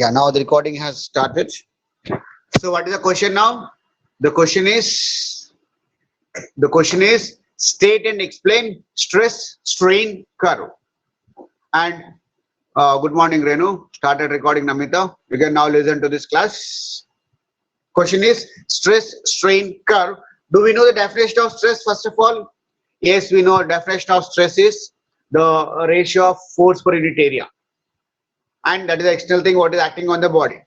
Yeah, now the recording has started. So what is the question now? The question is state and explain stress strain curve. And good morning, Renu. Started recording, Namita. You can now listen to this class. Question is stress strain curve. Do we know the definition of stress first of all? Yes, we know definition of stress is the ratio of force per unit area. And that is the external thing what is acting on the body.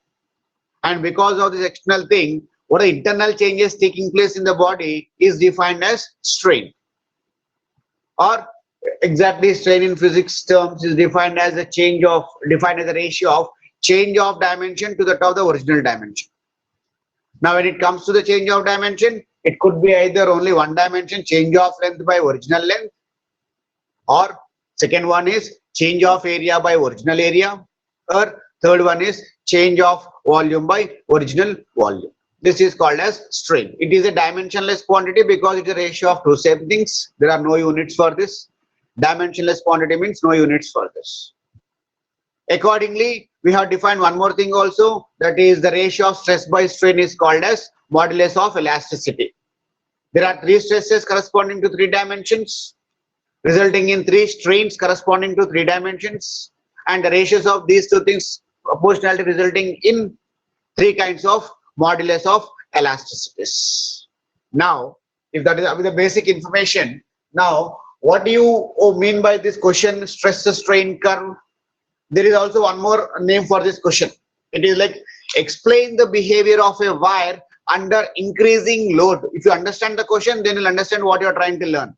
And because of this external thing, what are internal changes taking place in the body is defined as strain. Or exactly strain in physics terms is defined as a ratio of change of dimension to that of the original dimension. Now when it comes to the change of dimension, it could be either only one dimension, change of length by original length, or second one is change of area by original area, or third one is change of volume by original volume. This is called as strain. It is a dimensionless quantity because it is a ratio of two same things. There are no units for this. Dimensionless quantity means no units for this. Accordingly, we have defined one more thing also, that is the ratio of stress by strain is called as modulus of elasticity. There are three stresses corresponding to three dimensions, resulting in three strains corresponding to three dimensions, and the ratios of these two things proportionality resulting in three kinds of modulus of elasticities. Now, if that is the basic information, now what do you mean by this question stress strain curve? There is also one more name for this question. It is like explain the behavior of a wire under increasing load. If you understand the question, then you'll understand what you are trying to learn.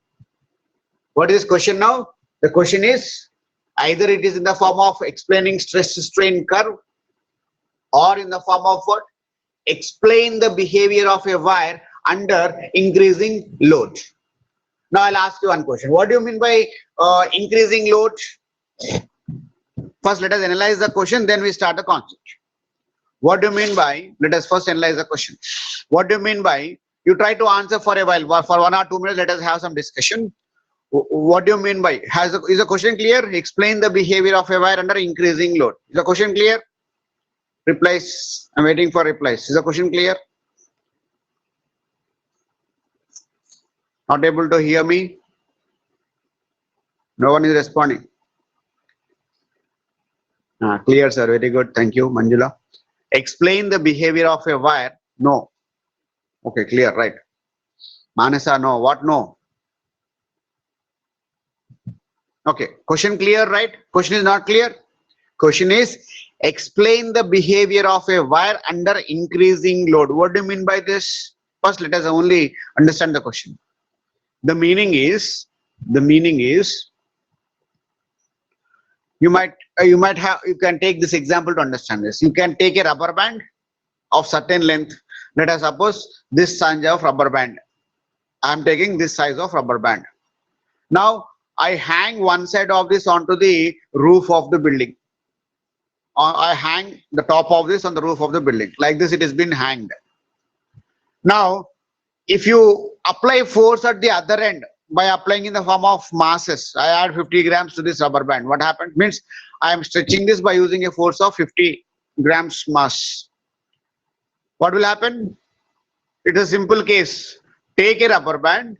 What is this question now? The question is either it is in the form of explaining stress strain curve, or in the form of what? Explain the behavior of a wire under increasing load. Now I'll ask you one question. What do you mean by increasing load? First, let us analyze the question, then we start the concept. What do you mean by, let us first analyze the question. What do you mean by, you try to answer for a while, for 1 or 2 minutes, let us have some discussion. What do you mean by, is the question clear? Explain the behavior of a wire under increasing load. Is the question clear? Replies, I'm waiting for replies. Is the question clear? Not able to hear me? No one is responding. Clear, sir. Very good. Thank you, Manjula. Explain the behavior of a wire. No. Okay, clear. Right. Manasa, no. What? No. Okay. Question clear, right? Question is not clear. Question is explain the behavior of a wire under increasing load. What do you mean by this? First, let us only understand the question. The meaning is you can take this example to understand this. You can take a rubber band of certain length. Let us suppose this size of rubber band. I am taking this size of rubber band. Now I hang one side of this onto the roof of the building. I hang the top of this on the roof of the building. Like this, it has been hanged. Now, if you apply force at the other end by applying in the form of masses, I add 50 grams to this rubber band. What happened? Means I am stretching this by using a force of 50 grams mass. What will happen? It is a simple case. Take a rubber band,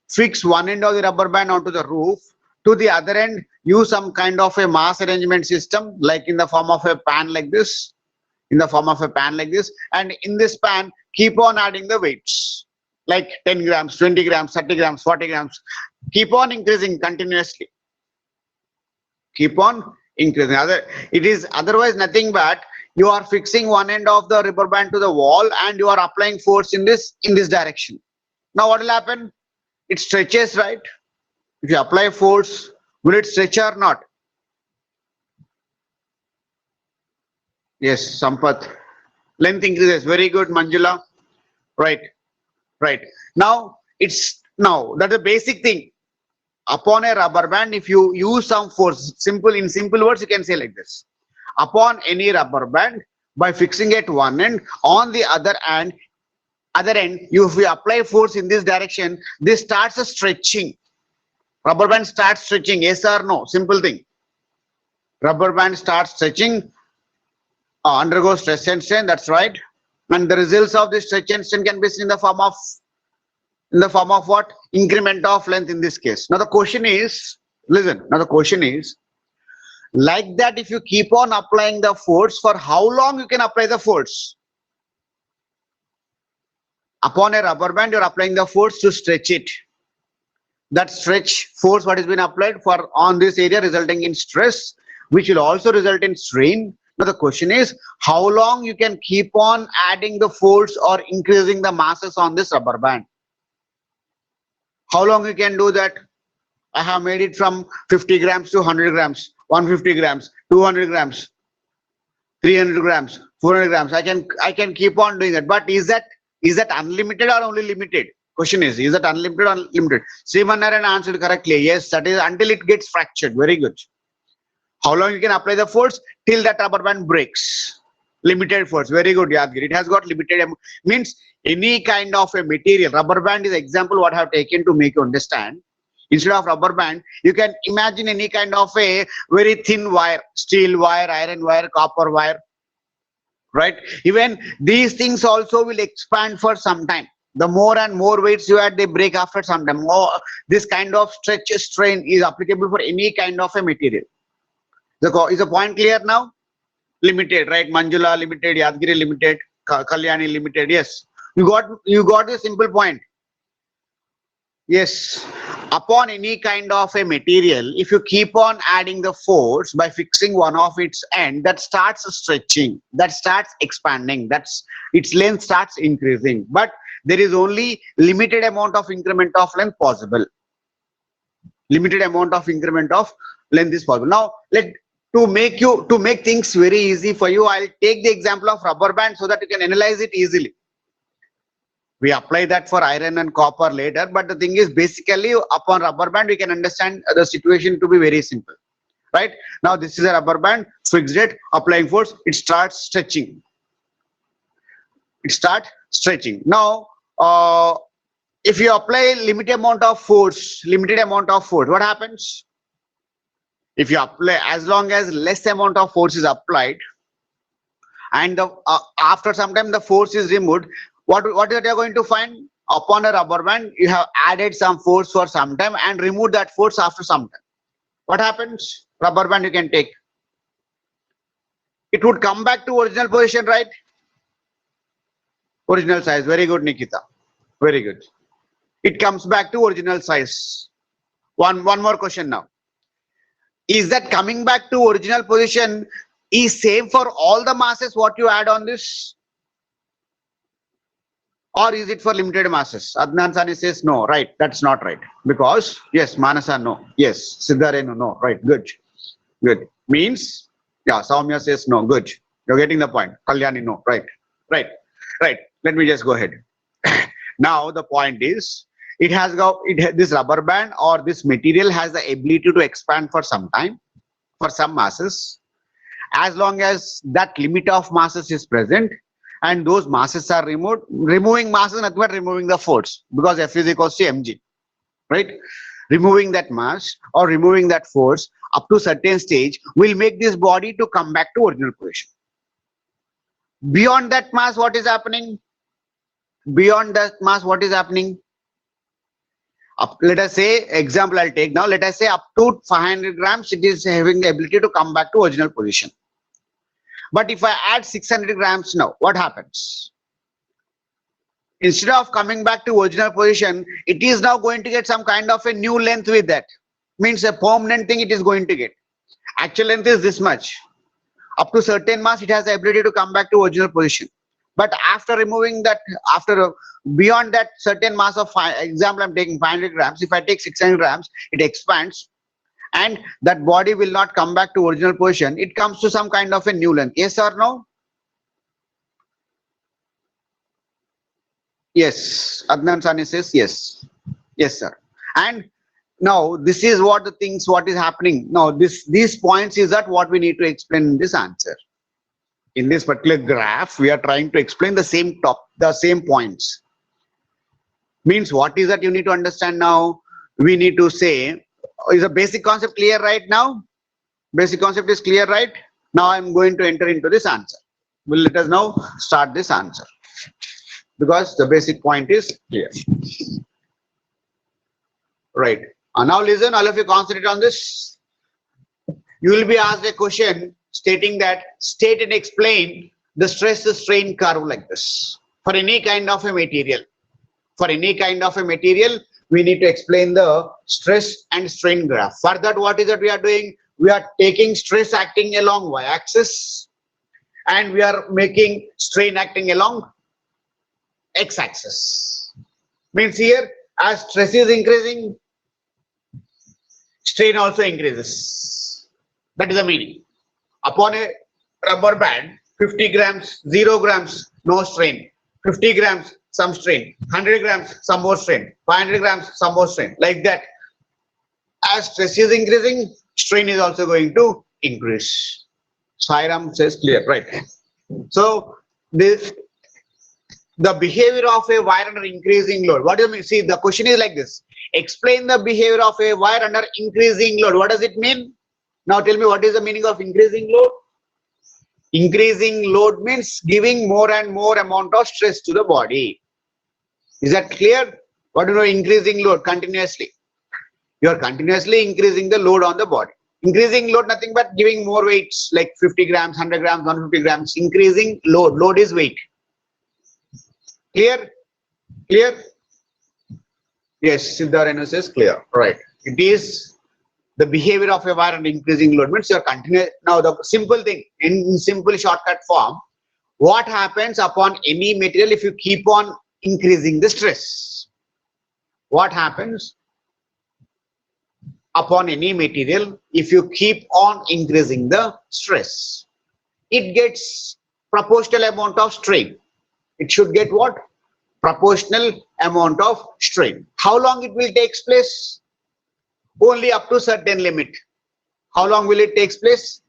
fix one end of the rubber band onto the roof. To the other end, use some kind of a mass arrangement system, like in the form of a pan like this. And in this pan, keep on adding the weights, like 10 grams, 20 grams, 30 grams, 40 grams. Keep on increasing continuously. Keep on increasing. It is otherwise nothing but you are fixing one end of the rubber band to the wall and you are applying force in this direction. Now what will happen? It stretches, right? If you apply force, will it stretch or not? Yes, Sampath. Length increases. Very good, Manjula. Right. Now that's the basic thing. Upon a rubber band, if you use some force, in simple words, you can say like this. Upon any rubber band, by fixing at one end, on the other end, if you apply force in this direction, this starts stretching. Rubber band starts stretching. Yes or no? Simple thing. Rubber band starts stretching undergo stress and strain. That's right. And the results of this stretch and strain can be seen in the form of what? Increment of length in this case. Now the question is, listen. Now the question is, like that, if you keep on applying the force, for how long you can apply the force? Upon a rubber band, you're applying the force to stretch it. That stretch force what has been applied for on this area resulting in stress, which will also result in strain. Now the question is, how long you can keep on adding the force or increasing the masses on this rubber band? How long you can do that? I have made it from 50 grams to 100 grams, 150 grams, 200 grams, 300 grams, 400 grams. I can keep on doing that. But is that unlimited or only limited? Question is that unlimited or limited? Srimanarayan answered correctly. Yes, that is until it gets fractured. Very good. How long you can apply the force? Till that rubber band breaks. Limited force. Very good, Yadgir. It has got limited, means any kind of a material. Rubber band is example what I have taken to make you understand. Instead of rubber band, you can imagine any kind of a very thin wire, steel wire, iron wire, copper wire, right? Even these things also will expand for some time. The more and more weights you add, they break after some time. This kind of stretch strain is applicable for any kind of a material. Is the point clear now? Limited, right? Manjula limited, Yadgiri limited, Kalyani limited. Yes, you got the simple point. Yes, upon any kind of a material, if you keep on adding the force by fixing one of its end, that starts stretching, that starts expanding, that's its length starts increasing. But there is only limited amount of increment of length possible. Limited amount of increment of length is possible. Now, to make things very easy for you, I'll take the example of rubber band so that you can analyze it easily. We apply that for iron and copper later, but the thing is basically upon rubber band we can understand the situation to be very simple, right? Now this is a rubber band, fixed it, applying force, it starts stretching. Now if you apply limited amount of force, what happens? If you apply, as long as less amount of force is applied and after some time the force is removed, what you are going to find? Upon a rubber band, you have added some force for some time and removed that force after some time. What happens? Rubber band you can take. It would come back to original position, right? Original size. Very good, Nikita. Very good. It comes back to original size. One more question now. Is that coming back to original position is same for all the masses what you add on this? Or is it for limited masses? Adnan Sani says no, right? That's not right. Because, yes, Manasa, no. Yes, Siddharenu, no. Right, good. Good. Means, yeah, Soumya says no, good. You're getting the point. Kalyani, no. Right. Let me just go ahead. Now, the point is, this rubber band or this material has the ability to expand for some time, for some masses. As long as that limit of masses is present, and those masses are removed. Removing masses, nothing but removing the force, because F is equals to mg, right? Removing that mass or removing that force up to certain stage will make this body to come back to original position. Beyond that mass, what is happening? Let us say, example I'll take now, let us say up to 500 grams, it is having the ability to come back to original position. But if I add 600 grams now, what happens? Instead of coming back to original position, it is now going to get some kind of a new length with that. Means a permanent thing it is going to get. Actual length is this much. Up to certain mass, it has the ability to come back to original position. But after removing that, beyond that certain mass of, example I'm taking 500 grams, if I take 600 grams, it expands. And that body will not come back to original position. It comes to some kind of a new length. Yes or no? Yes. Adnan Sani says yes. Yes, sir. And now this is what is happening. Now these points is that what we need to explain in this answer. In this particular graph, we are trying to explain the same points. Means what is that you need to understand now? We need to say, is a basic concept clear right now? Basic concept is clear, right? Now I'm going to enter into this answer. will let us now start this answer because the basic point is clear. Right. Now listen, all of you concentrate on this. You will be asked a question stating that state and explain the stress strain curve like this for any kind of a material. For any kind of a material, we need to explain the stress and strain graph. For that, what is that we are doing? We are taking stress acting along y-axis and we are making strain acting along x-axis. Means here, as stress is increasing, strain also increases. That is the meaning. Upon a rubber band, 50 grams, 0 grams, no strain. 50 grams, some strain. 100 grams, some more strain. 500 grams, some more strain. Like that. As stress is increasing, strain is also going to increase. Sairam says clear, right? So the behavior of a wire under increasing load. What do you mean? See, the question is like this. Explain the behavior of a wire under increasing load. What does it mean? Now tell me, what is the meaning of increasing load? Increasing load means giving more and more amount of stress to the body. Is that clear? What do you know increasing load continuously? You are continuously increasing the load on the body. Increasing load, nothing but giving more weights like 50 grams, 100 grams, 150 grams. Increasing load. Load is weight. Clear? Clear? Yes, Siddharth says clear. Right. It is the behavior of a wire and increasing load means you are continuous. Now the simple thing in simple shortcut form, what happens upon any material if you keep on increasing the stress? What happens upon any material if you keep on increasing the stress? It gets proportional amount of strain. It should get what? Proportional amount of strain. How long it will take place? Only up to certain limit. How long will it take place?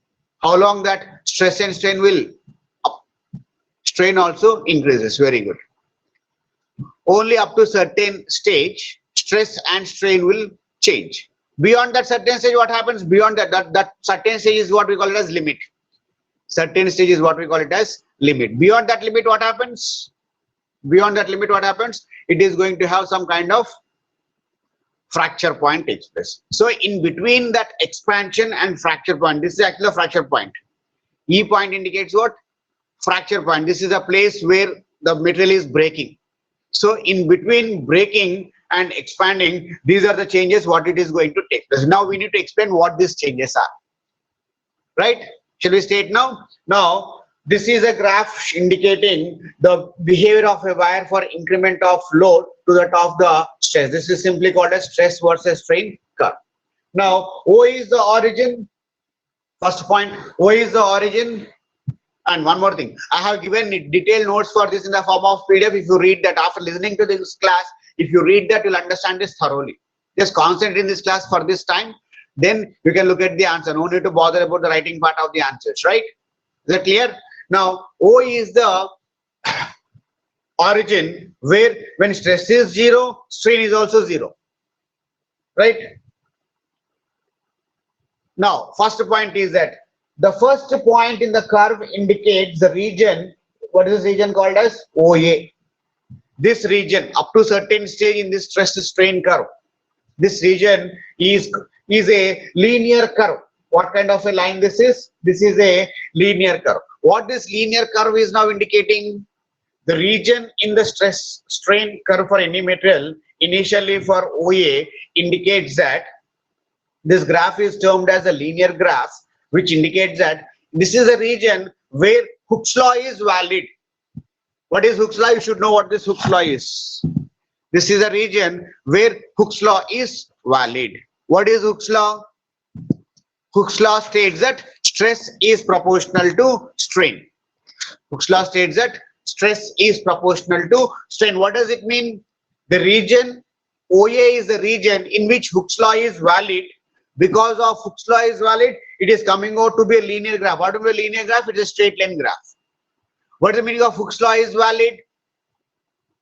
How long that stress and strain will up. Strain also increases. Very good. Only up to certain stage, stress and strain will change. Beyond that certain stage, what happens? Beyond that certain stage is what we call it as limit. Certain stage is what we call it as limit. Beyond that limit, what happens? Beyond that limit, what happens? It is going to have some kind of fracture point takes place. So in between that expansion and fracture point, this is actually a fracture point. E point indicates what? Fracture point. This is a place where the material is breaking. So in between breaking and expanding, these are the changes what it is going to take place. Now we need to explain what these changes are. Right? Shall we state now? Now this is a graph indicating the behavior of a wire for increment of load to the top of the stress. This is simply called as stress versus strain curve. Now O is the origin. First point, O is the origin. And one more thing, I have given detailed notes for this in the form of PDF. If you read that after listening to this class, if you read that, you'll understand this thoroughly. Just concentrate in this class for this time. Then you can look at the answer. No need to bother about the writing part of the answers, right? Is that clear? Now, O is the origin where when stress is 0, strain is also 0. Right? Now, first point is that the first point in the curve indicates the region. What is this region called as? OA. This region up to certain stage in this stress strain curve. This region is a linear curve. What kind of a line this is? This is a linear curve. What this linear curve is now indicating? The region in the stress strain curve for any material initially for OA indicates that this graph is termed as a linear graph, which indicates that this is a region where Hooke's law is valid. What is Hooke's law? You should know what this Hooke's law is. This is a region where Hooke's law is valid. What is Hooke's law? Hooke's law states that stress is proportional to strain. Hooke's law states that stress is proportional to strain. What does it mean? The region OA is the region in which Hooke's law is valid. Because of Hooke's law is valid, it is coming out to be a linear graph. What is a linear graph? It is a straight line graph. What is the meaning of Hooke's law is valid?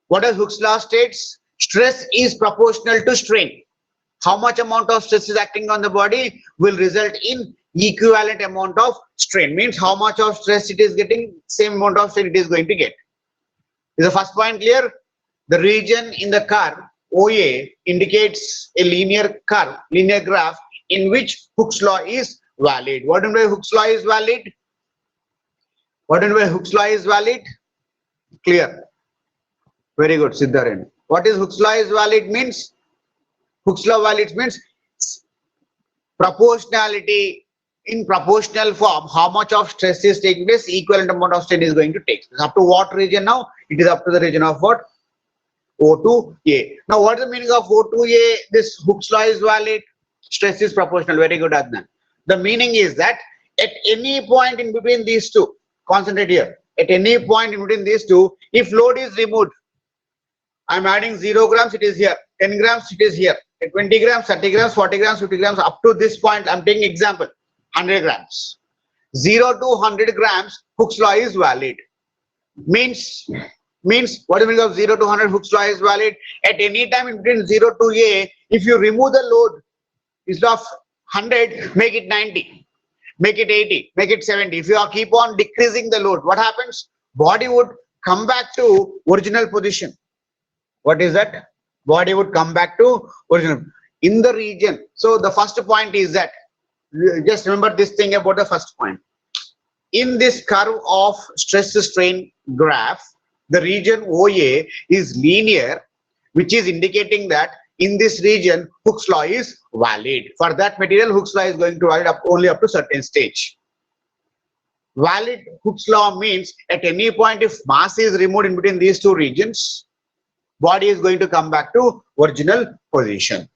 What does Hooke's law states? Stress is proportional to strain. How much amount of stress is acting on the body will result in equivalent amount of strain. Means how much of stress it is getting, same amount of strain it is going to get. Is the first point clear? The region in the curve OA indicates a linear curve, linear graph in which Hooke's law is valid. What do you mean by Hooke's law is valid? What do you mean by Hooke's law is valid? Clear. Very good, Siddharen. What is Hooke's law is valid means? Hooke's law valid means proportionality in proportional form. How much of stress is taking place, equivalent amount of strain is going to take. Up to what region now? It is up to the region of what? O2A. Now, what is the meaning of O2A? This Hooke's law is valid. Stress is proportional. Very good, Adnan. The meaning is that at any point in between these two, concentrate here. At any point in between these two, if load is removed, I'm adding 0 grams, it is here. 10 grams, it is here. At 20 grams, 30 grams, 40 grams, 50 grams, up to this point, I'm taking example, 100 grams. 0 to 100 grams, Hooke's law is valid. Means what do you mean of 0 to 100 Hooke's law is valid? At any time in between 0 to A, if you remove the load, instead of 100, make it 90, make it 80, make it 70. If you keep on decreasing the load, what happens? Body would come back to original position. What is that? Body would come back to original in the region. So the first point is that, just remember this thing about the first point. In this curve of stress strain graph, the region OA is linear, which is indicating that in this region Hooke's law is valid. For that material, Hooke's law is going to valid only up to certain stage. Valid Hooke's law means at any point if mass is removed in between these two regions, body is going to come back to original position.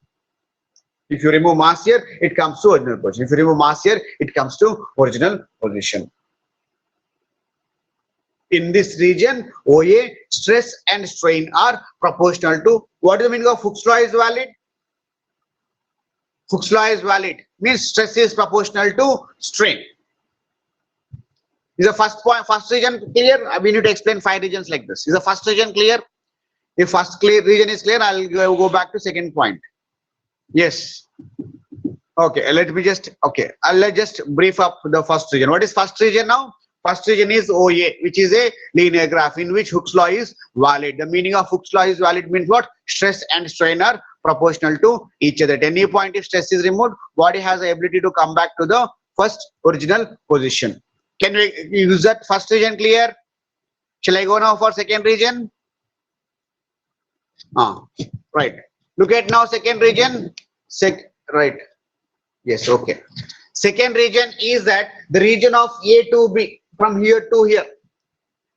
If you remove mass here, it comes to original position. If you remove mass here, it comes to original position. In this region, OA, stress and strain are proportional to, what is the meaning of Hooke's law is valid? Hooke's law is valid means stress is proportional to strain. Is the first point, first region clear? We need to explain 5 regions like this. Is the first region clear? If first region is clear, I'll go back to second point. Yes. Okay, let me just, okay, let's just brief up the first region. What is first region now? First region is OA, which is a linear graph in which Hooke's law is valid. The meaning of Hooke's law is valid means what? Stress and strain are proportional to each other. At any point if stress is removed, body has the ability to come back to the first original position. Can we use that first region clear? Shall I go now for second region? Right. Look at now second region. Right. Yes, okay. Second region is that the region of A to B, from here to here.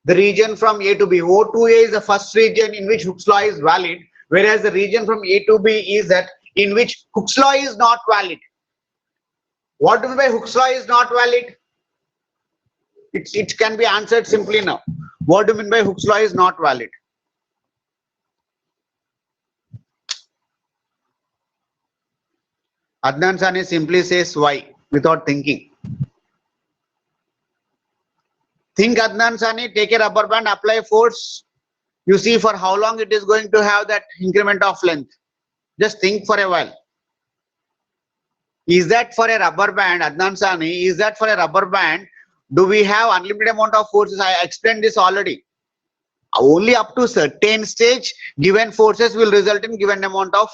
The region from A to B. O to A is the first region in which Hooke's law is valid, whereas the region from A to B is that in which Hooke's law is not valid. What do you mean by Hooke's law is not valid? It can be answered simply now. What do you mean by Hooke's law is not valid? Adnan Sani simply says why without thinking. Think, Adnan Sani, take a rubber band, apply force. You see for how long it is going to have that increment of length. Just think for a while. Is that for a rubber band, Adnan Sani? Is that for a rubber band? Do we have unlimited amount of forces? I explained this already. Only up to certain stage, given forces will result in given amount of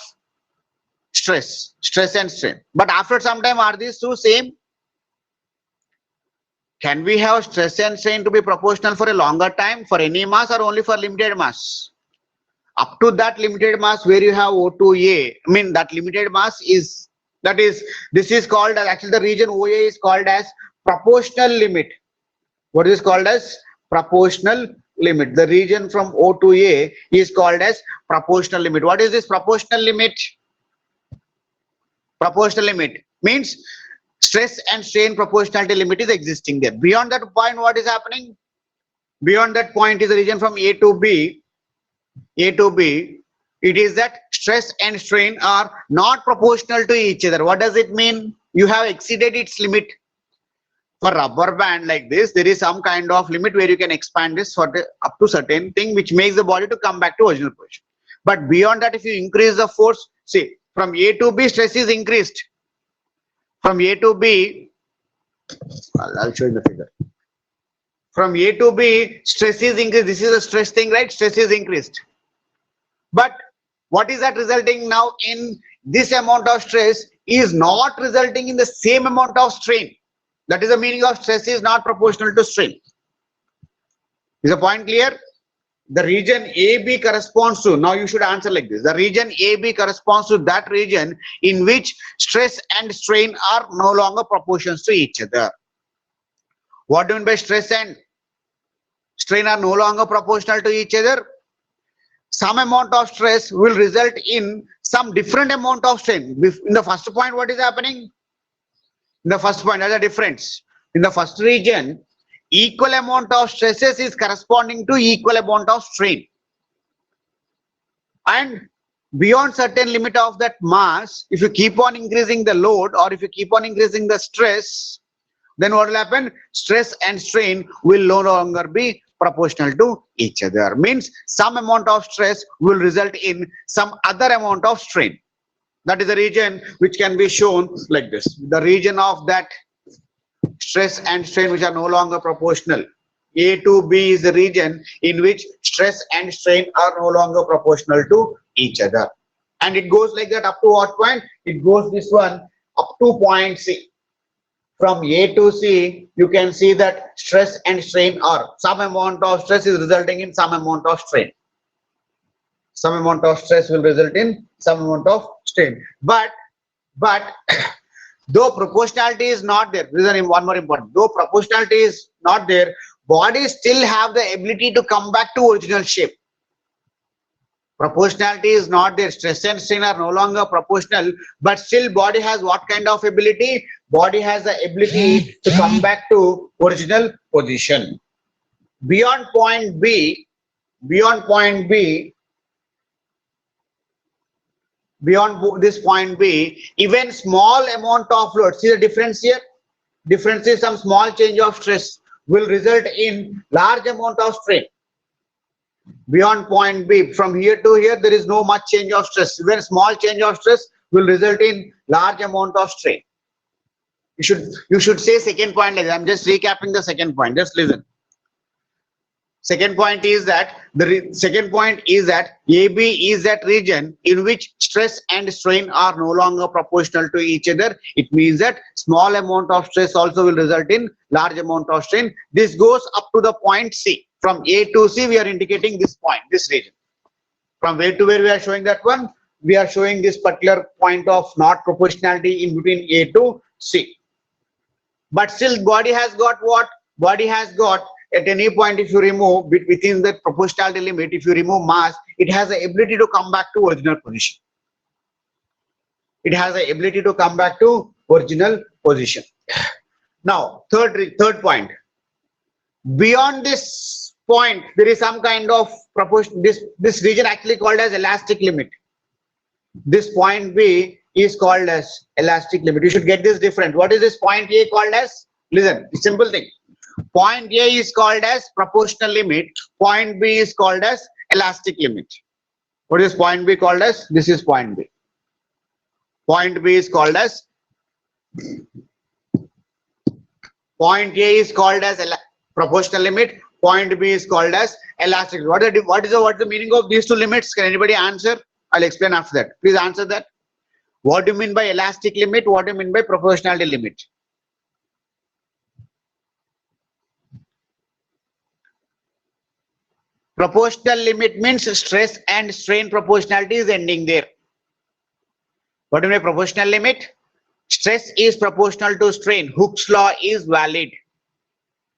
stress and strain. But after some time, are these two same? Can we have stress and strain to be proportional for a longer time for any mass or only for limited mass? Up to that limited mass where you have O2A, I mean that limited mass is, that is, this is called as, actually the region OA is called as proportional limit. What is called as proportional limit? The region from O to A is called as proportional limit. What is this proportional limit? Proportional limit means stress and strain proportionality limit is existing there. Beyond that point, what is happening? Beyond that point is the region from A to B. A to B, it is that stress and strain are not proportional to each other. What does it mean? You have exceeded its limit. For rubber band like this, there is some kind of limit where you can expand this for the up to certain thing which makes the body to come back to original position. But beyond that, if you increase the force, see, from A to B, stress is increased. From A to B, I'll show you the figure. From A to B, stress is increased. This is a stress thing, right? Stress is increased. But what is that resulting now in? This amount of stress is not resulting in the same amount of strain. That is the meaning of stress is not proportional to strain. Is the point clear? The region AB corresponds to, now you should answer like this, the region AB corresponds to that region in which stress and strain are no longer proportions to each other. What do you mean by stress and strain are no longer proportional to each other? Some amount of stress will result in some different amount of strain. In the first point, what is happening? In the first point, there's a difference. In the first region, equal amount of stresses is corresponding to equal amount of strain. And beyond certain limit of that mass, if you keep on increasing the load or if you keep on increasing the stress, then what will happen? Stress and strain will no longer be proportional to each other. Means some amount of stress will result in some other amount of strain. That is the region which can be shown like this. The region of that stress and strain which are no longer proportional. A to B is the region in which stress and strain are no longer proportional to each other. And it goes like that up to what point? It goes this one up to point C. From A to C, you can see that stress and strain are, some amount of stress is resulting in some amount of strain. Some amount of stress will result in some amount of strain. But though proportionality is not there, this is one more important, though proportionality is not there, bodies still have the ability to come back to original shape. Proportionality is not there, stress and strain are no longer proportional, but still body has what kind of ability? Body has the ability to come back to original position. Beyond point B, beyond this point B, even small amount of load, see the difference here? Difference is some small change of stress will result in large amount of strain. Beyond point B, from here to here, there is no much change of stress. Even small change of stress will result in large amount of strain. You should say second point like that. I'm just recapping the second point. Just listen. Second point is that AB is that region in which stress and strain are no longer proportional to each other. It means that small amount of stress also will result in large amount of strain. This goes up to the point C. From A to C, we are indicating this point, this region. From where to where we are showing that one? We are showing this particular point of not proportionality in between A to C. But still body has got what? Body has got, at any point if you remove within the proportionality limit, if you remove mass, it has the ability to come back to original position. It has the ability to come back to original position. Now, third point. Beyond this point, there is some kind of proportion. This region actually called as elastic limit. This point B is called as elastic limit. You should get this different. What is this point A called as? Listen, it's simple thing. Point A is called as proportional limit. Point B is called as elastic limit. What is point B called as? This is point B. Point B is called as, point A is called as proportional limit. Point B is called as elastic. What is the meaning of these two limits? Can anybody answer? I'll explain after that. Please answer that. What do you mean by elastic limit? What do you mean by proportionality limit? Proportional limit means stress and strain proportionality is ending there. What do you mean by proportional limit? Stress is proportional to strain. Hooke's law is valid.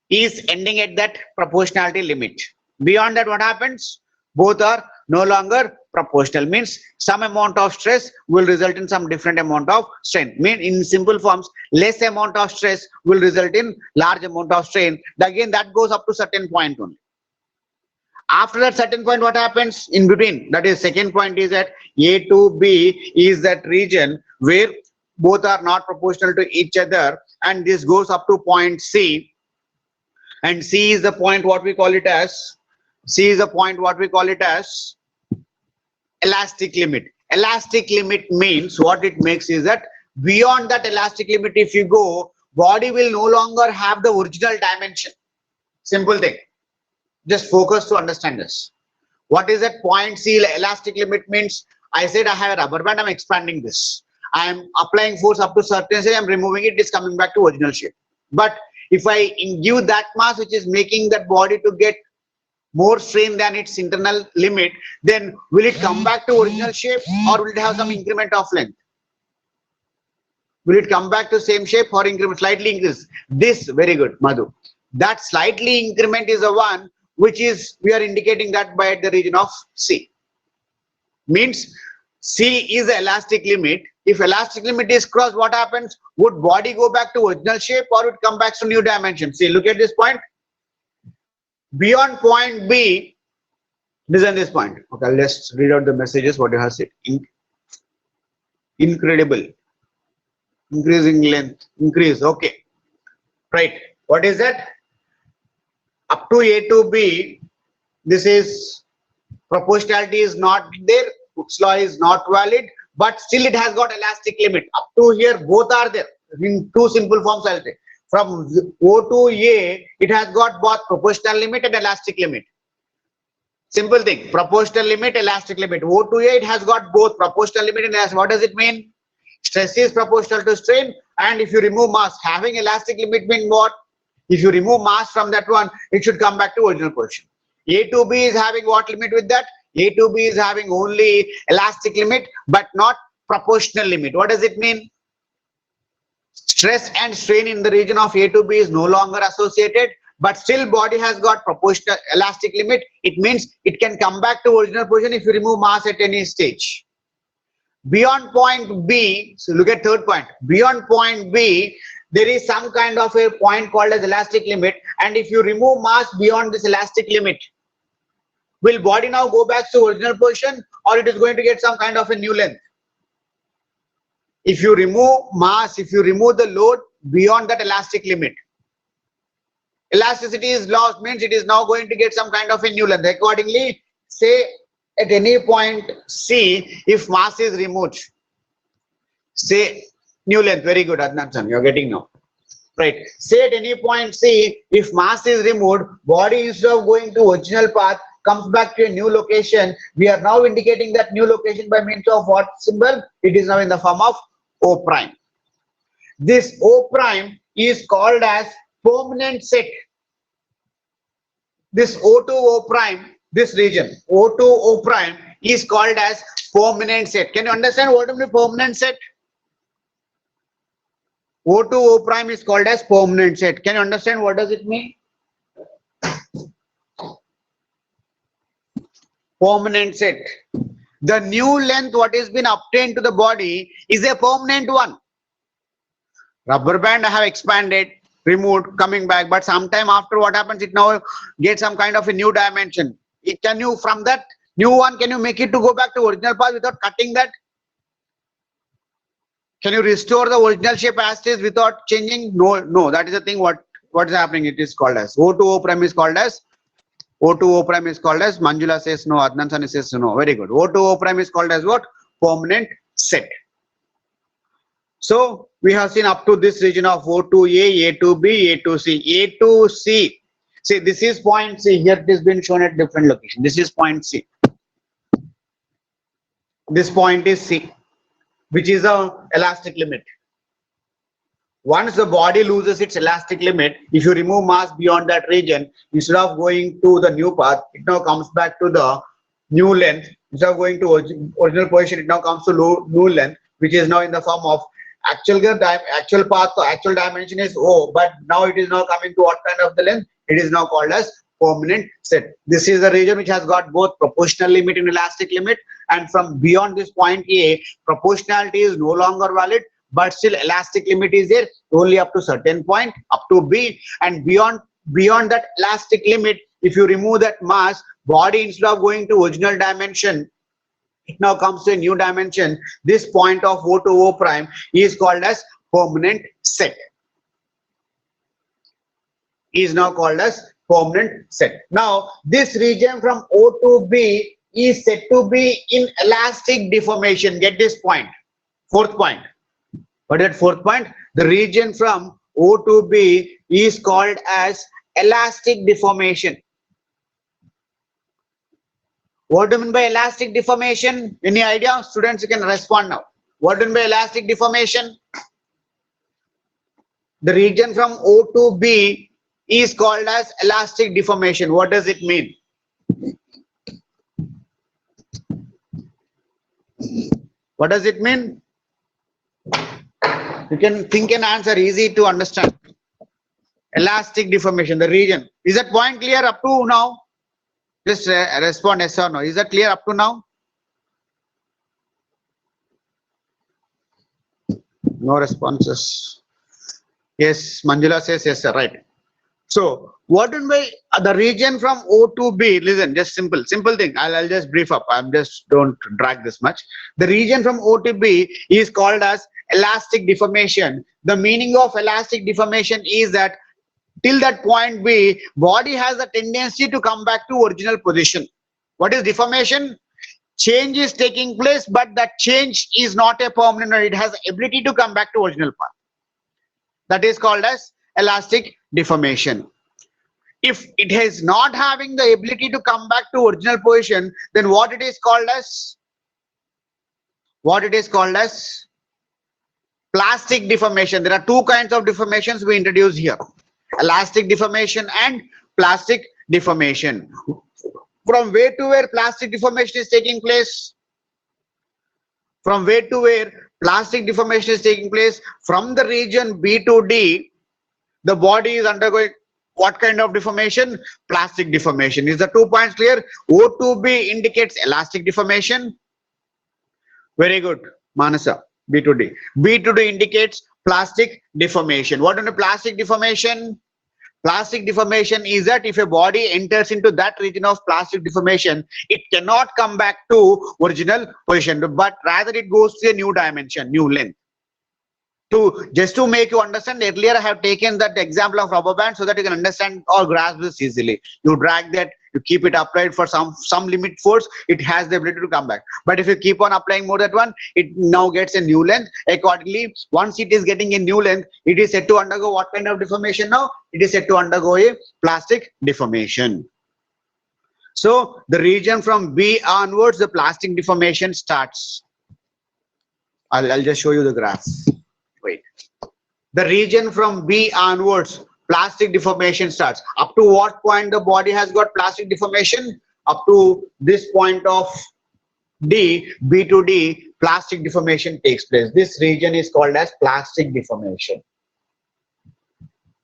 Is ending at that proportionality limit. Beyond that, what happens? Both are no longer proportional. Means some amount of stress will result in some different amount of strain. Mean in simple forms, less amount of stress will result in large amount of strain. Again, that goes up to certain point only. After that certain point, what happens in between? That is, second point is that A to B is that region where both are not proportional to each other, and this goes up to point C. And C is the point what we call it as, elastic limit. Elastic limit means what it makes is that beyond that elastic limit, if you go, body will no longer have the original dimension. Simple thing. Just focus to understand this. What is that point C elastic limit means? I said I have a rubber band, I'm expanding this. I am applying force up to certain stage, I'm removing it, it's coming back to original shape. But if I give that mass which is making that body to get more strain than its internal limit, then will it come back to original shape or will it have some increment of length? Will it come back to same shape or increment, slightly increase? This, very good, Madhu. That slightly increment is the one which is, we are indicating that by the region of C. Means C is the elastic limit. If elastic limit is crossed, what happens? Would body go back to original shape or would come back to new dimension? See, look at this point. Beyond point B, listen this point. Okay, let's read out the messages, what you have said. Incredible. Increasing length, increase, okay. Right, what is that? Up to A to B, this is proportionality is not there, Hooke's law is not valid, but still it has got elastic limit. Up to here, both are there. In two simple forms, I'll say. From O to A, it has got both proportional limit and elastic limit. Simple thing, proportional limit, elastic limit. O to A, it has got both proportional limit and elastic. What does it mean? Stress is proportional to strain, and if you remove mass, having elastic limit means what? If you remove mass from that one, it should come back to original position. A to B is having what limit with that? A to B is having only elastic limit, but not proportional limit. What does it mean? Stress and strain in the region of A to B is no longer associated, but still body has got proportional elastic limit. It means it can come back to original position if you remove mass at any stage. Beyond point B, so look at third point. Beyond point B, there is some kind of a point called as elastic limit, and if you remove mass beyond this elastic limit, will body now go back to original position or it is going to get some kind of a new length? If you remove mass, if you remove the load beyond that elastic limit, elasticity is lost, means it is now going to get some kind of a new length. Accordingly, say at any point C, if mass is removed, say new length, very good, Adnan, you are getting now. Right. Say at any point C, if mass is removed, body instead of going to original path comes back to a new location. We are now indicating that new location by means of what symbol? It is now in the form of O prime. This O prime is called as permanent set. This O to O prime, this region, O to O prime is called as permanent set. Can you understand what is the permanent set? O to O prime is called as permanent set. Can you understand what does it mean? Permanent set. The new length what has been obtained to the body is a permanent one. Rubber band I have expanded, removed, coming back, but sometime after what happens, it now gets some kind of a new dimension. Can you, from that new one, can you make it to go back to original path without cutting that? Can you restore the original shape as it is without changing? No, that is the thing what is happening. It is called as O to O prime is called as O to O prime is called as, Manjula says no, Adnan Sani says no. Very good. O to O prime is called as what? Permanent set. So we have seen up to this region of O to A to B, A to C. A to C. See, this is point C. Here it has been shown at different location. This is point C. This point is C, which is a elastic limit. Once the body loses its elastic limit, if you remove mass beyond that region, instead of going to the new path, it now comes back to the new length. Instead of going to original position, it now comes to new length, which is now in the form of actual path, so actual dimension is O, but now it is now coming to what kind of the length? It is now called as permanent set. This is the region which has got both proportional limit and elastic limit, and from beyond this point A, proportionality is no longer valid, but still elastic limit is there only up to certain point, up to B, and beyond that elastic limit, if you remove that mass, body instead of going to original dimension, it now comes to a new dimension. This point of O to O prime is called as permanent set. Is now called as permanent set. Now this region from O to B is said to be in elastic deformation. Get this point. Fourth point. What is that fourth point? The region from O to B is called as elastic deformation. What do you mean by elastic deformation? Any idea? Students, you can respond now. What do you mean by elastic deformation? The region from O to B is called as elastic deformation. What does it mean? What does it mean? You can think and answer, easy to understand. Elastic deformation, the region. Is that point clear up to now? Just respond yes or no. Is that clear up to now? No responses. Yes, Manjula says yes, sir. Right. So, what do by the region from O to B? Listen, just simple thing. I'll just brief up. I'm just don't drag this much. The region from O to B is called as elastic deformation. The meaning of elastic deformation is that till that point B, body has a tendency to come back to original position. What is deformation? Change is taking place, but that change is not a permanent. It has ability to come back to original path. That is called as elastic deformation. If it is not having the ability to come back to original position, then what it is called as? What it is called as? Plastic deformation. There are two kinds of deformations we introduce here: elastic deformation and plastic deformation. From where to where plastic deformation is taking place? From where to where plastic deformation is taking place? From the region B to D, the body is undergoing what kind of deformation? Plastic deformation. Is the 2 points clear? O to B indicates elastic deformation. Very good, Manasa. B to D. B to D indicates plastic deformation. What is the plastic deformation? Plastic deformation is that if a body enters into that region of plastic deformation, it cannot come back to original position, but rather it goes to a new dimension, new length. Just to make you understand, earlier I have taken that example of rubber band so that you can understand or grasp this easily. You drag that, you keep it upright for some limit force, it has the ability to come back. But if you keep on applying more than one, it now gets a new length. Accordingly, once it is getting a new length, it is said to undergo what kind of deformation now? It is said to undergo a plastic deformation. So the region from B onwards, the plastic deformation starts. I'll just show you the graph. Wait. The region from B onwards, plastic deformation starts. Up to what point the body has got plastic deformation? Up to this point of D, B to D, plastic deformation takes place. This region is called as plastic deformation.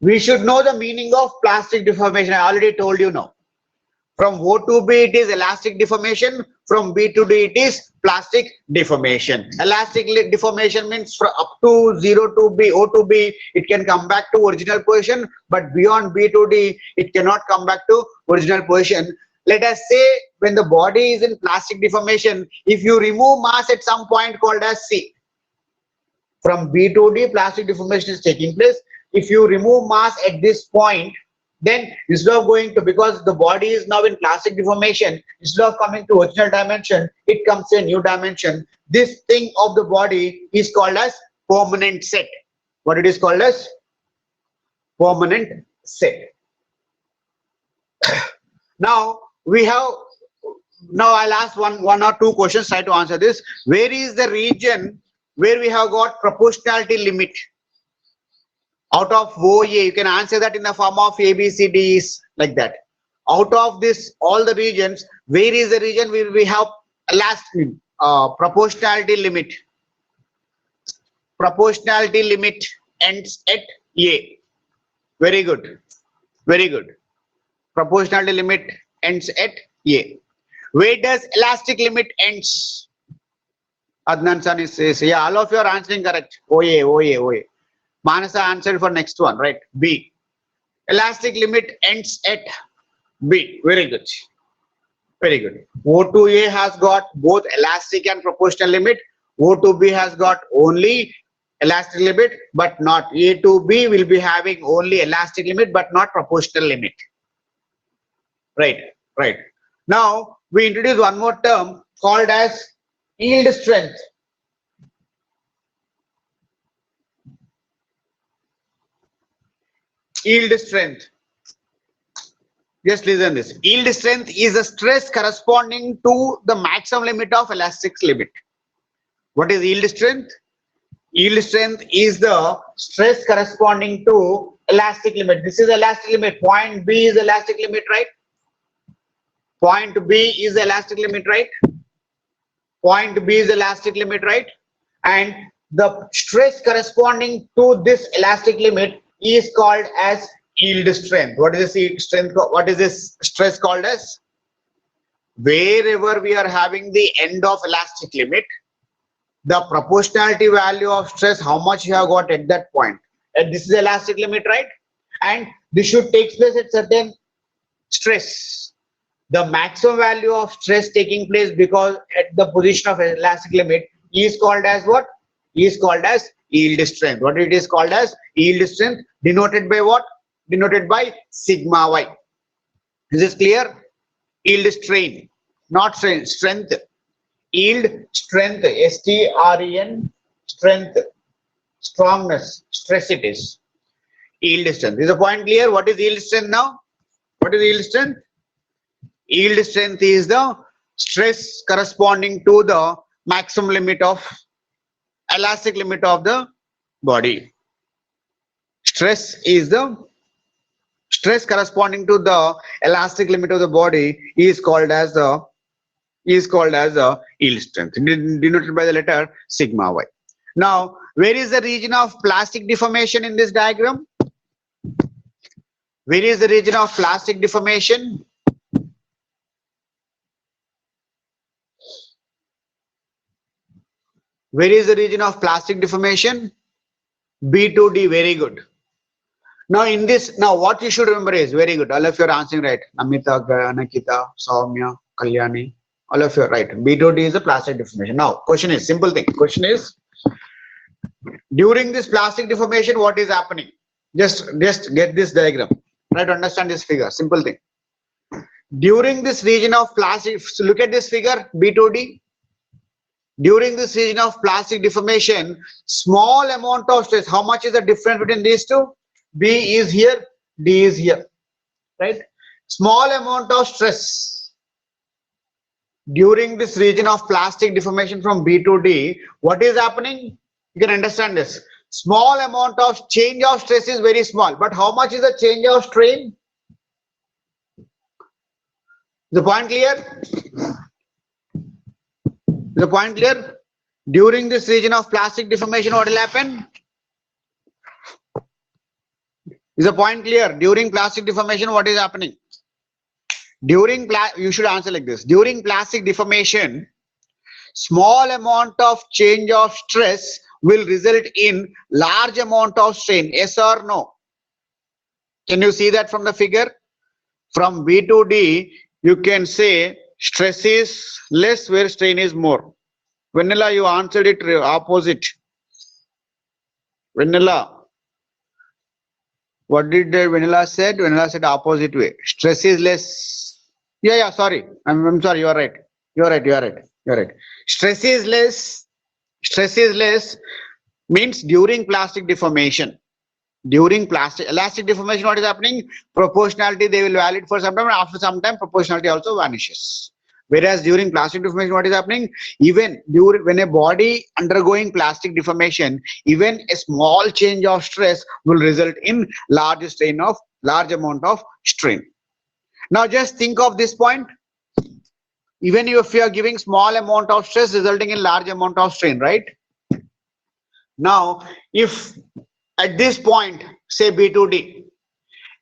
We should know the meaning of plastic deformation. I already told you now. From O to B, it is elastic deformation. From B to D, it is plastic deformation. Elastic deformation means from up to 0 to B, O to B, it can come back to original position, but beyond B to D, it cannot come back to original position. Let us say when the body is in plastic deformation, if you remove mass at some point called as C, from B to D, plastic deformation is taking place. If you remove mass at this point, then instead of going to, because the body is now in plastic deformation, instead of coming to original dimension, it comes to a new dimension. This thing of the body is called as permanent set. What it is called as? Permanent set. Now we have, now I'll ask one or two questions, try to answer this. Where is the region where we have got proportionality limit? Out of OA, you can answer that in the form of A, B, C, D, like that. Out of this, all the regions, where is the region where we have proportionality limit? Proportionality limit ends at A. Very good. Very good. Proportionality limit ends at A. Where does elastic limit ends? Adnan Sani says, yeah, all of you are answering correct. OA. Manasa answered for next one, right? B. Elastic limit ends at B. Very good. Very good. O to A has got both elastic and proportional limit. O to B has got only elastic limit, but not. A to B will be having only elastic limit, but not proportional limit. Right. Now, we introduce one more term called as yield strength. Yield strength. Just listen this. Yield strength is a stress corresponding to the maximum limit of elastic limit. What is yield strength? Yield strength is the stress corresponding to elastic limit. This is elastic limit. Point B is elastic limit, right? Point B is the elastic limit, right? Point B is elastic limit, right? And the stress corresponding to this elastic limit is called as yield strength. What is this yield strength? What is this stress called as? Wherever we are having the end of elastic limit, the proportionality value of stress, how much you have got at that point. And this is elastic limit, right? And this should take place at certain stress. The maximum value of stress taking place because at the position of elastic limit is called as what? Is called as yield strength. What it is called as? Yield strength, denoted by what? Denoted by sigma y. Is this clear? Yield strain, not strain, strength. Yield strength, S-T-R-E-N, strength, strongness, stress it is. Yield strength. Is the point clear? What is yield strength now? What is yield strength? Yield strength is the stress corresponding to the maximum limit of elastic limit of the body. Stress is the stress corresponding to the elastic limit of the body is called as the yield strength, denoted by the letter sigma y. Now, where is the region of plastic deformation in this diagram? Where is the region of plastic deformation? Where is the region of plastic deformation? B to D, very good. Now in this, now what you should remember is, very good, all of you are answering right. Namita, Nakita, Soumya, Kalyani, all of you are right. B to D is a plastic deformation. Now question is, simple thing, question is, during this plastic deformation, what is happening? Just get this diagram, try to understand this figure, simple thing. During this region of plastic, so look at this figure, B to D. During this region of plastic deformation, small amount of stress, how much is the difference between these two? B is here, D is here, right? Small amount of stress during this region of plastic deformation from B to D. What is happening? You can understand this. Small amount of change of stress is very small, but how much is the change of strain? The point clear? The point clear? During this region of plastic deformation, what will happen? Is the point clear? During plastic deformation, what is happening? During you should answer like this. During plastic deformation, small amount of change of stress will result in large amount of strain. Yes or no? Can you see that from the figure? From B to D, you can say stress is less where strain is more. Vanilla, you answered it opposite. Vanilla. What did Vanilla said? Vanilla said opposite way. Stress is less. Yeah, sorry. I'm sorry, you are right. You are right. Stress is less. Stress is less means during plastic deformation. During elastic deformation, what is happening? Proportionality, they will valid for some time, and after some time, proportionality also vanishes. Whereas during plastic deformation, what is happening? Even when a body undergoing plastic deformation, even a small change of stress will result in large amount of strain. Now just think of this point. Even if you are giving small amount of stress resulting in large amount of strain, right? Now, if at this point, say B to D,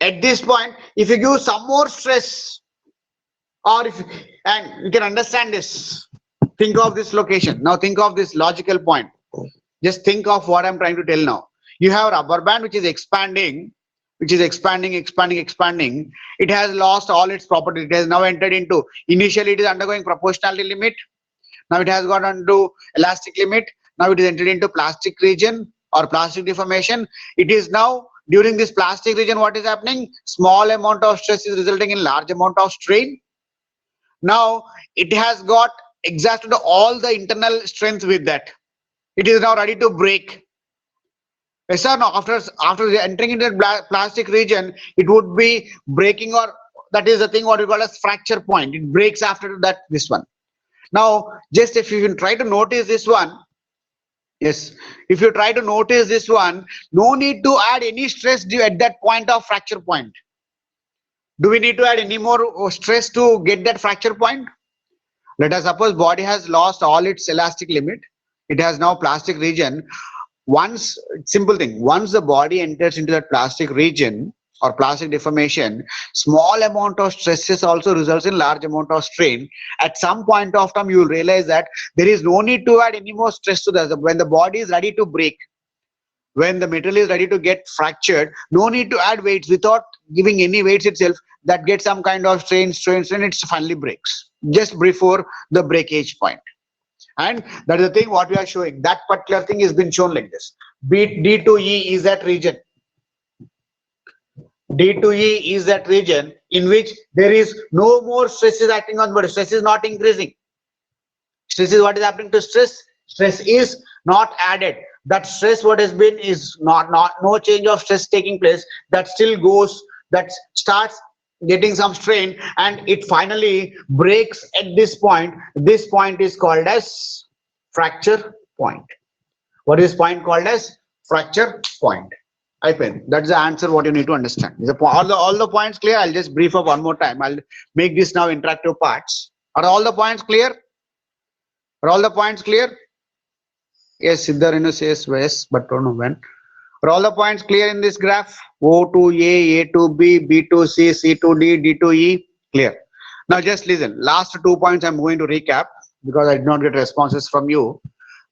at this point, if you give some more stress, or if, and you can understand this, think of this location. Now think of this logical point. Just think of what I'm trying to tell now. You have rubber band which is expanding, expanding. It has lost all its properties. It has now entered into, initially it is undergoing proportionality limit. Now it has gone into elastic limit. Now it is entered into plastic region or plastic deformation. It is now during this plastic region, what is happening? Small amount of stress is resulting in large amount of strain. Now it has got exhausted all the internal strength with that. It is now ready to break. Yes or no? After entering into the plastic region, it would be breaking, or that is the thing what we call as fracture point. It breaks after that, this one. Now, just if you try to notice this one, yes, if you try to notice this one, no need to add any stress at that point of fracture point. Do we need to add any more stress to get that fracture point? Let us suppose body has lost all its elastic limit. It has now plastic region. Once, simple thing, once the body enters into that plastic region or plastic deformation, small amount of stresses also results in large amount of strain. At some point of time, you will realize that there is no need to add any more stress to that. When the body is ready to break, when the material is ready to get fractured, no need to add weights. Without giving any weights itself, that gets some kind of strain, it finally breaks just before the breakage point. And that is the thing what we are showing. That particular thing has been shown like this. D to E is that region. D to E is that region in which there is no more stresses acting on body. Stress is not increasing. Stress is what is happening to stress. Stress is not added. That stress what has been is not no change of stress taking place. That still goes, that starts getting some strain, and it finally breaks at this point. This point is called as fracture point. What is point called as? Fracture point. That's the answer what you need to understand. Is all the points clear? I'll just brief up one more time. I'll make this now interactive parts. Are all the points clear? Are all the points clear? Yes, Siddharino says yes, but don't know when. Are all the points clear in this graph? O to A to B, B to C, C to D, D to E. Clear. Now just listen. Last 2 points I'm going to recap because I did not get responses from you.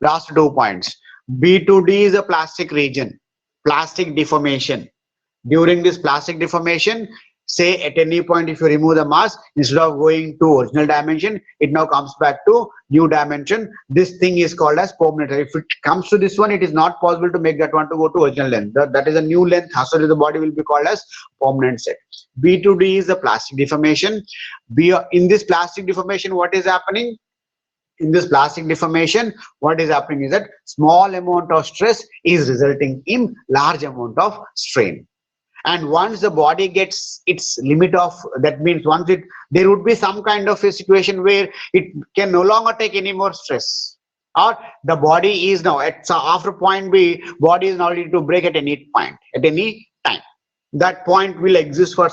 Last 2 points. B to D is a plastic region, plastic deformation. During this plastic deformation, say at any point if you remove the mass, instead of going to original dimension, it now comes back to new dimension. This thing is called as permanent. If it comes to this one, it is not possible to make that one to go to original length. That is a new length. So the body will be called as permanent set. B to D is the plastic deformation. In this plastic deformation, what is happening? In this plastic deformation, what is happening is that small amount of stress is resulting in large amount of strain. And once the body gets its limit of, that means once there would be some kind of a situation where it can no longer take any more stress, or the body is now at after point B, body is now ready to break at any point, at any time. That point will exist for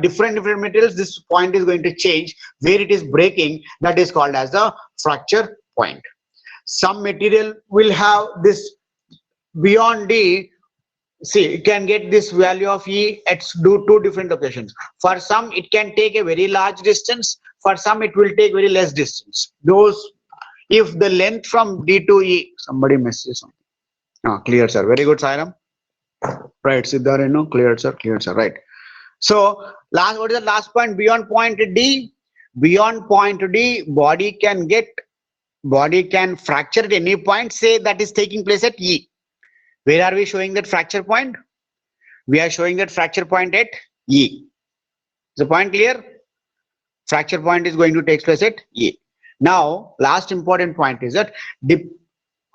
different materials. This point is going to change where it is breaking. That is called as the fracture point. Some material will have this beyond D. See, it can get this value of E at two different locations. For some, it can take a very large distance. For some, it will take very less distance. Those, if the length from D to E, somebody messages something. Oh, clear, sir. Very good, Sairam. Right, Siddharino, clear, sir. Clear, sir. Right. So, what is the last point? Beyond point D. Beyond point D, body can fracture at any point. Say that is taking place at E. Where are we showing that fracture point? We are showing that fracture point at E. Is the point clear? Fracture point is going to take place at E. Now, last important point is that,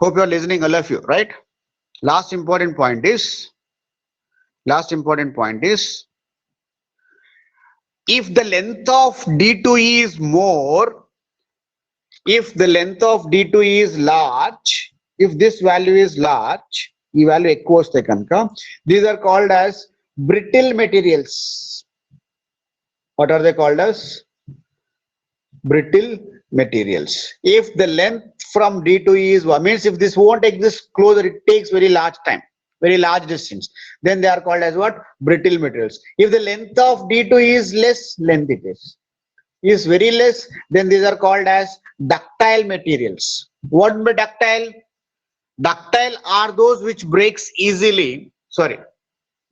hope you are listening, all of you, right? Last important point is, if the length of D to E is more, if the length of D to E is large, if this value is large, E value ఎక్కువ వస్తే కనుక, these are called as brittle materials. What are they called as? Brittle materials. If the length from D to E is 1, means if this won't exist closer, it takes very large time, very large distance, then they are called as what? Brittle materials. If the length of D to E is less, length it is very less, then these are called as ductile materials. What by ductile? Ductile are those which breaks easily. Sorry,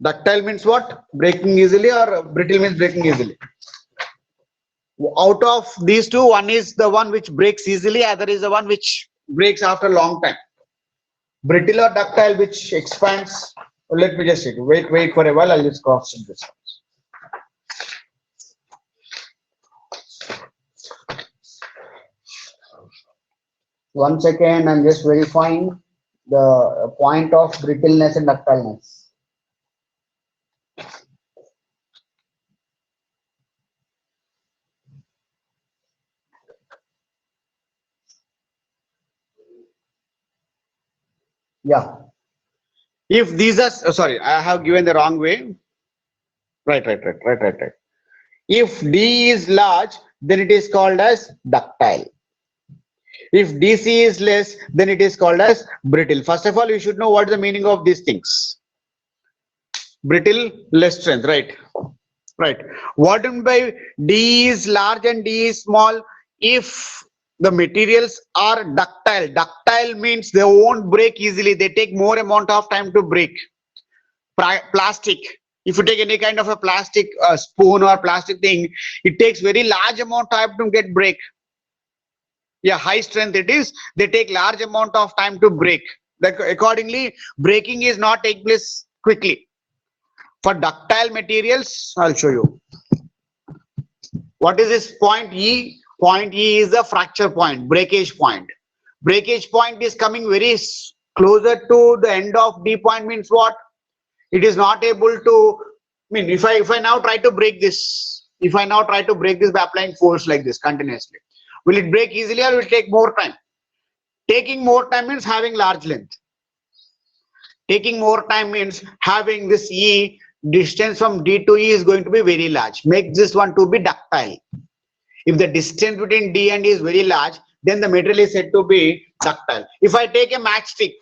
ductile means what? Breaking easily, or brittle means breaking easily. Out of these two, one is the one which breaks easily, other is the one which breaks after a long time. Brittle or ductile, which expands. Let me just check. Wait for a while. I'll just cross check this. One second, I'm just verifying. the point of brittleness and ductileness. Yeah. If these are, sorry, I have given the wrong way. Right. If D is large, then it is called as ductile. If DC is less, then it is called as brittle. First of all, you should know what is the meaning of these things. Brittle, less strength, right? Right. What do you mean by D is large and D is small? If the materials are ductile, ductile means they won't break easily. They take more amount of time to break. Plastic, if you take any kind of a plastic spoon or plastic thing, it takes very large amount of time to get break. Yeah, high strength it is, they take large amount of time to break. Accordingly, breaking is not take place quickly. For ductile materials, I'll show you. What is this point E? Point E is the fracture point, breakage point. Breakage point is coming very closer to the end of D point, means what? It is not able to, I mean, if I now try to break this, if I now try to break this by applying force like this continuously, will it break easily or will it take more time? Taking more time means having large length. Taking more time means having this E, distance from D to E is going to be very large. Make this one to be ductile. If the distance between D and E is very large, then the material is said to be ductile. If I take a matchstick,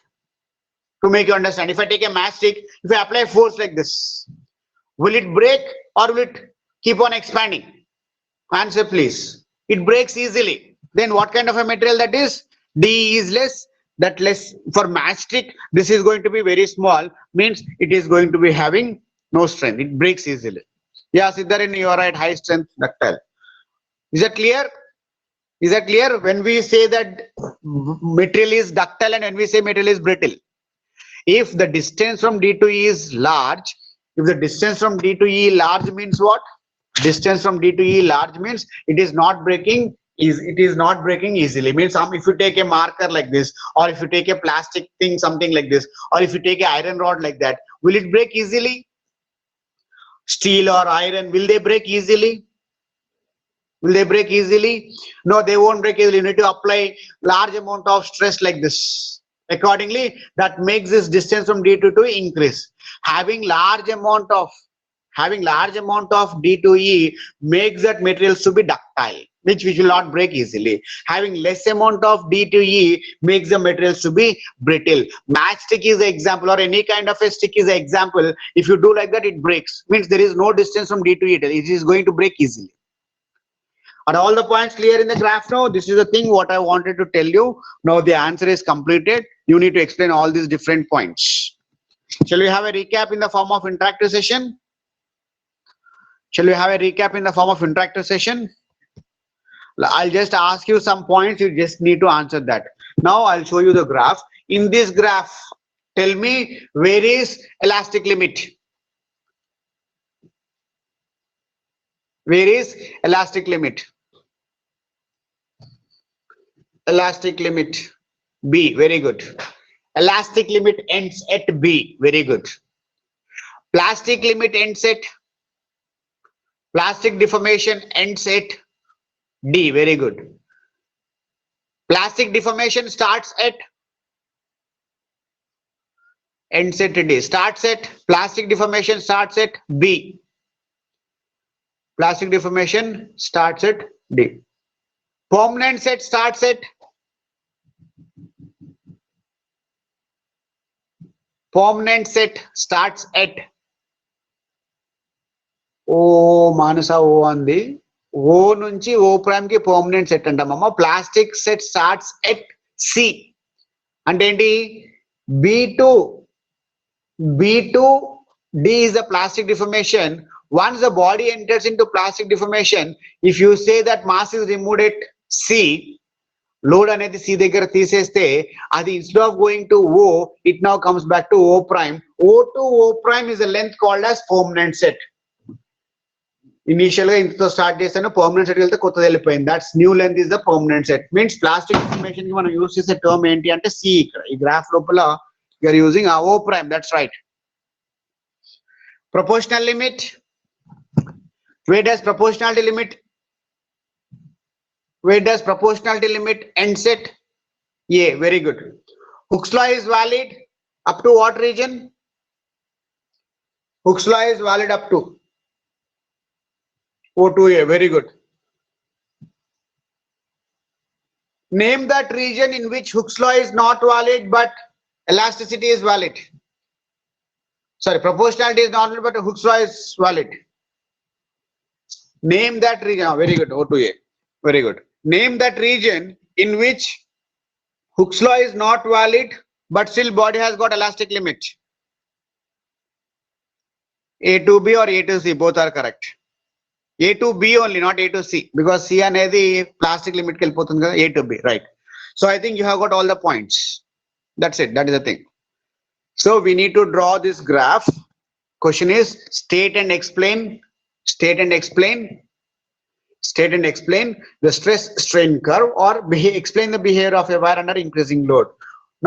to make you understand, if I take a matchstick, if I apply force like this, will it break or will it keep on expanding? Answer please. It breaks easily. Then what kind of a material that is? D is less, that less. For matchstick, this is going to be very small, means it is going to be having no strength. It breaks easily. Yeah, Siddharan, you are right, high strength ductile. Is that clear? Is that clear? When we say that material is ductile and when we say material is brittle, if the distance from D to E is large, if the distance from D to E large means what? Distance from D to E large means it is not breaking. It is not breaking easily. Means if you take a marker like this, or if you take a plastic thing, something like this, or if you take an iron rod like that, will it break easily? Steel or iron, will they break easily? Will they break easily? No, they won't break easily. You need to apply large amount of stress like this. Accordingly, that makes this distance from D to E increase. Having large amount of D to E makes that materials to be ductile, which will not break easily. Having less amount of D to E makes the materials to be brittle. Matchstick is an example, or any kind of a stick is an example. If you do like that, it breaks. Means there is no distance from D to E. It is going to break easily. Are all the points clear in the graph now? This is the thing what I wanted to tell you. Now the answer is completed. You need to explain all these different points. Shall we have a recap in the form of interactive session? Shall we have a recap in the form of interactive session? I'll just ask you some points. You just need to answer that. Now I'll show you the graph. In this graph, tell me where is elastic limit? Where is elastic limit? Elastic limit B, very good. Elastic limit ends at B, very good. Plastic limit ends at, plastic deformation ends at D, very good. Plastic deformation starts at, ends at D, starts at, plastic deformation starts at B. Plastic deformation starts at D. Permanent set starts at, permanent set starts at, O Manasa O andi, O nunchi O prime ki permanent set antamama. Plastic set starts at C. And enti B2 D is the plastic deformation. Once the body enters into plastic deformation, if you say that mass is removed at C, load అనేది C దగ్గర తీసేస్తే అది instead of going to O, it now comes back to O prime. O to O prime is a length called as permanent set. Initial గా ఇంతతో start చేస్తాను, permanent set వెళ్తే కొత్తది వెళ్ళిపోయింది. That's new length is the permanent set. Means plastic deformation కి మనం use చేసే term ఏంటి అంటే సి. ఇక్కడ ఈ గ్రాఫ్ లోపల you're using O prime. That's right. Proportional limit. Where does proportionality limit? Where does proportionality limit end set? Yeah, very good. Hooke's law is valid up to what region? Hooke's law is valid up to O2A. Very good. Name that region in which Hooke's law is not valid but elasticity is valid. Sorry, proportionality is not valid but Hooke's law is valid. Name that region. Oh, very good. O2A. Very good. Name that region in which Hooke's law is not valid but still body has got elastic limit. A to B or A to C, both are correct. A to B only, not A to C, because C anedi plastic limit ki vellipotundi kada. A to B, right? So I think you have got all the points. That's it. That is the thing. So we need to draw this graph. Question is state and explain. State and explain. State and explain the stress strain curve or explain the behavior of a wire under increasing load.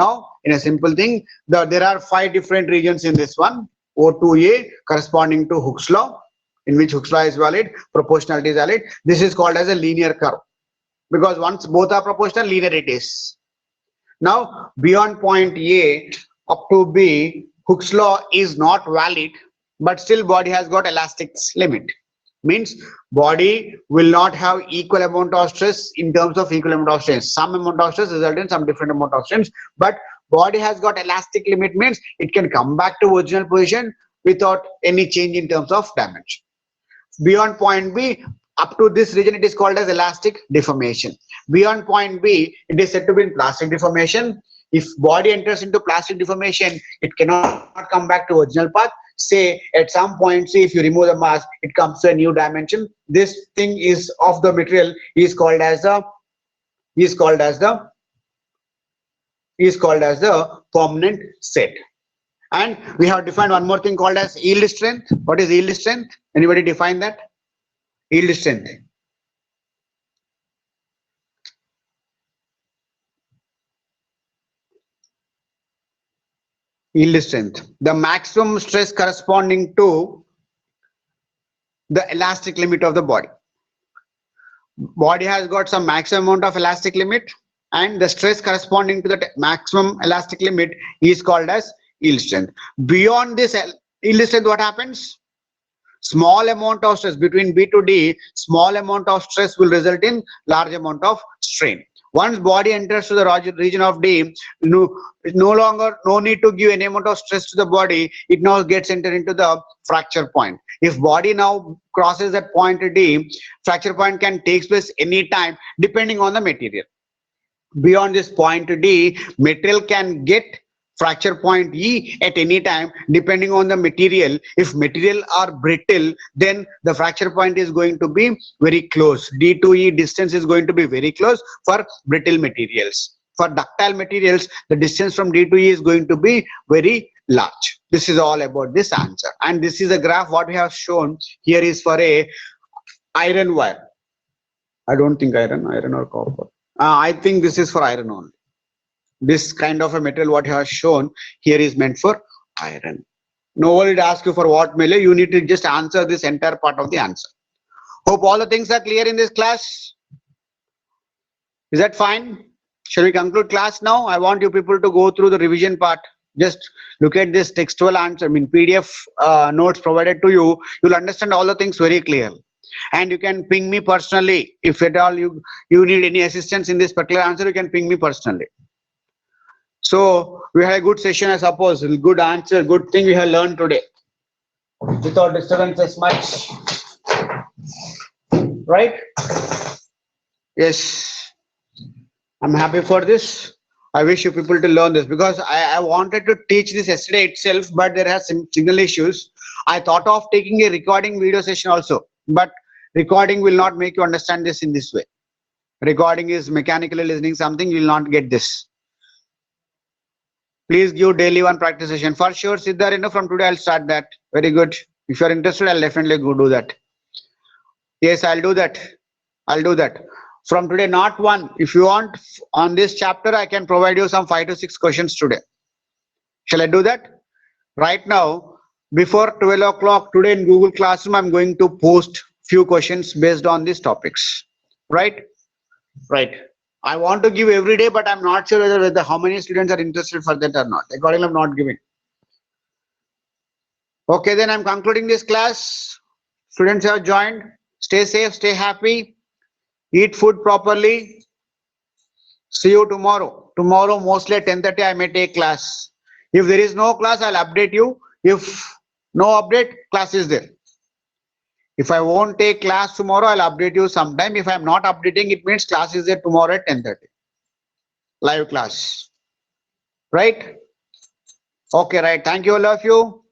Now, in a simple thing, there are 5 different regions in this one. O2A corresponding to Hooke's law, in which Hooke's law is valid, proportionality is valid. This is called as a linear curve because once both are proportional, linear it is. Now, beyond point A up to B, Hooke's law is not valid, but still body has got elastic limit. Means body will not have equal amount of stress in terms of equal amount of stress. Some amount of stress result in some different amount of stress, but body has got elastic limit means it can come back to original position without any change in terms of damage. Beyond point B, up to this region, it is called as elastic deformation. Beyond point B, it is said to be in plastic deformation. If body enters into plastic deformation, it cannot come back to original path. Say at some point, see if you remove the mass, it comes to a new dimension. This thing is of the material is called as the permanent set. And we have defined one more thing called as yield strength. What is yield strength? Anybody define that? Yield strength. Yield strength, the maximum stress corresponding to the elastic limit of the body. Body has got some maximum amount of elastic limit and the stress corresponding to the maximum elastic limit is called as yield strength. Beyond this yield strength, what happens? Small amount of stress between B to D, small amount of stress will result in large amount of strain. Once body enters to the region of D, no need to give any amount of stress to the body. It now gets entered into the fracture point. If body now crosses that point D, fracture point can take place anytime depending on the material. Beyond this point D, material can get fracture point E at any time depending on the material. If material are brittle, then the fracture point is going to be very close. D to E distance is going to be very close for brittle materials. For ductile materials, the distance from D to E is going to be very large. This is all about this answer. And this is a graph what we have shown here is for a iron wire. I don't think iron or copper. I think this is for iron only. This kind of a material what you have shown here is meant for iron. No one will ask you for what material. You need to just answer this entire part of the answer. Hope all the things are clear in this class. Is that fine? Shall we conclude class now? I want you people to go through the revision part. Just look at this textual answer, PDF notes provided to you. You'll understand all the things very clearly. And you can ping me personally. If at all you need any assistance in this particular answer, you can ping me personally. So we had a good session, I suppose. Good answer, good thing we have learned today. Without disturbances much. Right? Yes. I'm happy for this. I wish you people to learn this because I wanted to teach this yesterday itself, but there are some signal issues. I thought of taking a recording video session also, but recording will not make you understand this in this way. Recording is mechanically listening something, you will not get this. Please give daily one practice session. For sure, Siddhar, from today I'll start that. Very good. If you're interested, I'll definitely go do that. Yes, I'll do that. I'll do that. From today, not one. If you want on this chapter, I can provide you some 5 to 6 questions today. Shall I do that? Right now, before 12 o'clock today in Google Classroom, I'm going to post few questions based on these topics. Right? Right. I want to give every day, but I'm not sure whether how many students are interested for that or not. Accordingly, I'm not giving. Okay, then I'm concluding this class. Students have joined. Stay safe, stay happy, eat food properly. See you tomorrow. Tomorrow, mostly at 10:30, I may take class. If there is no class, I'll update you. If no update, class is there. If I won't take class tomorrow, I'll update you sometime. If I'm not updating, it means class is there tomorrow at 10:30. Live class. Right? Okay, right. Thank you, all of you.